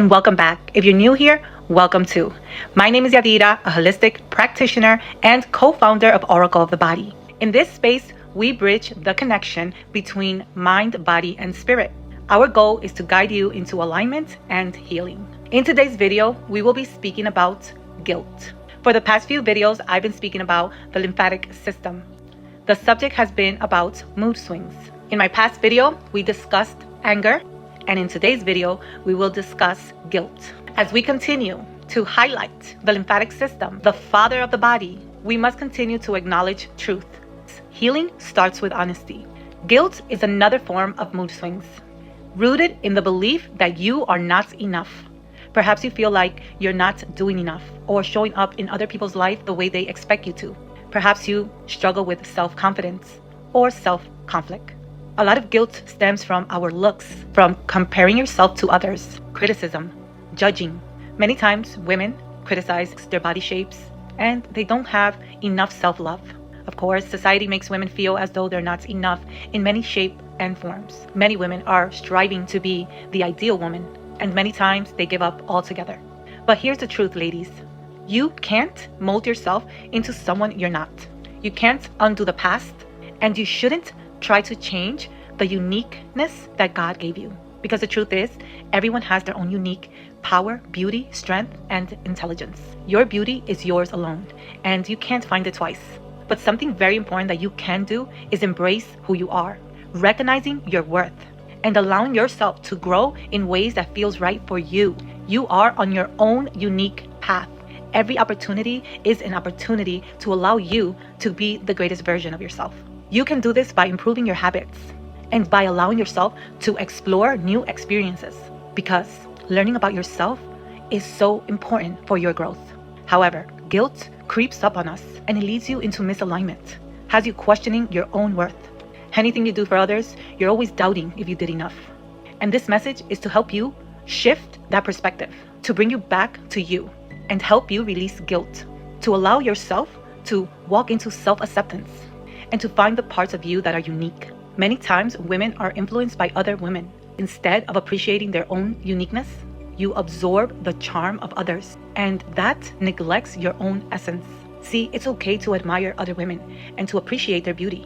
and welcome back. If you're new here, welcome too. My name is Yadira, a holistic practitioner and co-founder of Oracle of the Body. In this space, we bridge the connection between mind, body, and spirit. Our goal is to guide you into alignment and healing. In today's video, we will be speaking about guilt. For the past few videos, I've been speaking about the lymphatic system. The subject has been about mood swings. In my past video, we discussed anger, and in today's video, we will discuss guilt. As we continue to highlight the lymphatic system, the father of the body, we must continue to acknowledge truth. Healing starts with honesty. Guilt is another form of mood swings, rooted in the belief that you are not enough. Perhaps you feel like you're not doing enough or showing up in other people's life the way they expect you to. Perhaps you struggle with self-confidence or self-conflict. A lot of guilt stems from our looks, from comparing yourself to others, criticism, judging. Many times women criticize their body shapes and they don't have enough self-love. Of course, society makes women feel as though they're not enough in many shapes and forms. Many women are striving to be the ideal woman, and many times they give up altogether. But here's the truth, ladies. You can't mold yourself into someone you're not. You can't undo the past, and you shouldn't try to change the uniqueness that God gave you. Because the truth is, everyone has their own unique power, beauty, strength, and intelligence. Your beauty is yours alone, and you can't find it twice. But something very important that you can do is embrace who you are, recognizing your worth, and allowing yourself to grow in ways that feels right for you. You are on your own unique path. Every opportunity is an opportunity to allow you to be the greatest version of yourself. You can do this by improving your habits and by allowing yourself to explore new experiences, because learning about yourself is so important for your growth. However, guilt creeps up on us and it leads you into misalignment, has you questioning your own worth. Anything you do for others, you're always doubting if you did enough. And this message is to help you shift that perspective, to bring you back to you and help you release guilt, to allow yourself to walk into self-acceptance and to find the parts of you that are unique. Many times, women are influenced by other women. Instead of appreciating their own uniqueness, you absorb the charm of others, and that neglects your own essence. See, it's okay to admire other women and to appreciate their beauty.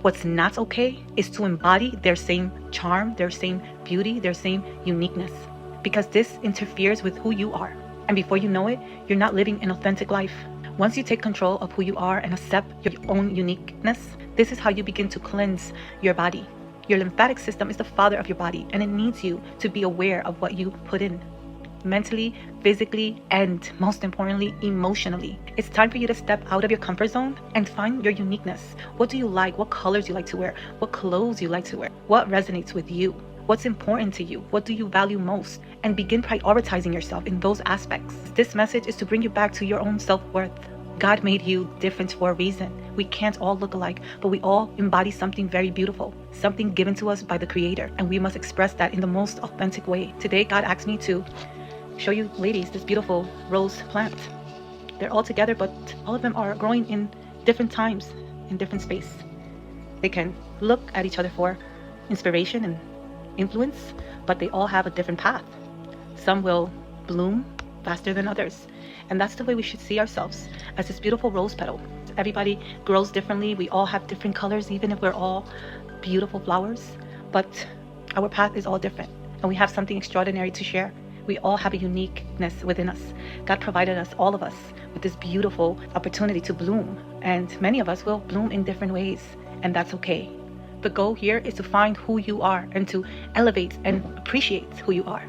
What's not okay is to embody their same charm, their same beauty, their same uniqueness, because this interferes with who you are. And before you know it, you're not living an authentic life. Once you take control of who you are and accept your own uniqueness, this is how you begin to cleanse your body. Your lymphatic system is the father of your body, and it needs you to be aware of what you put in, mentally, physically, and most importantly, emotionally. It's time for you to step out of your comfort zone and find your uniqueness. What do you like? What colors you like to wear? What clothes you like to wear? What resonates with you? What's important to you? What do you value most? And begin prioritizing yourself in those aspects. This message is to bring you back to your own self-worth. God made you different for a reason. We can't all look alike, but we all embody something very beautiful, something given to us by the Creator, and we must express that in the most authentic way. Today, God asked me to show you, ladies, this beautiful rose plant. They're all together, but all of them are growing in different times, in different space. They can look at each other for inspiration and influence, but they all have a different path. Some will bloom faster than others, and that's the way we should see ourselves, as this beautiful rose petal. Everybody grows differently. We all have different colors, even if we're all beautiful flowers, but our path is all different, and we have something extraordinary to share. We all have a uniqueness within us. God provided us, all of us, with this beautiful opportunity to bloom, and many of us will bloom in different ways, and that's okay. The goal here is to find who you are and to elevate and appreciate who you are.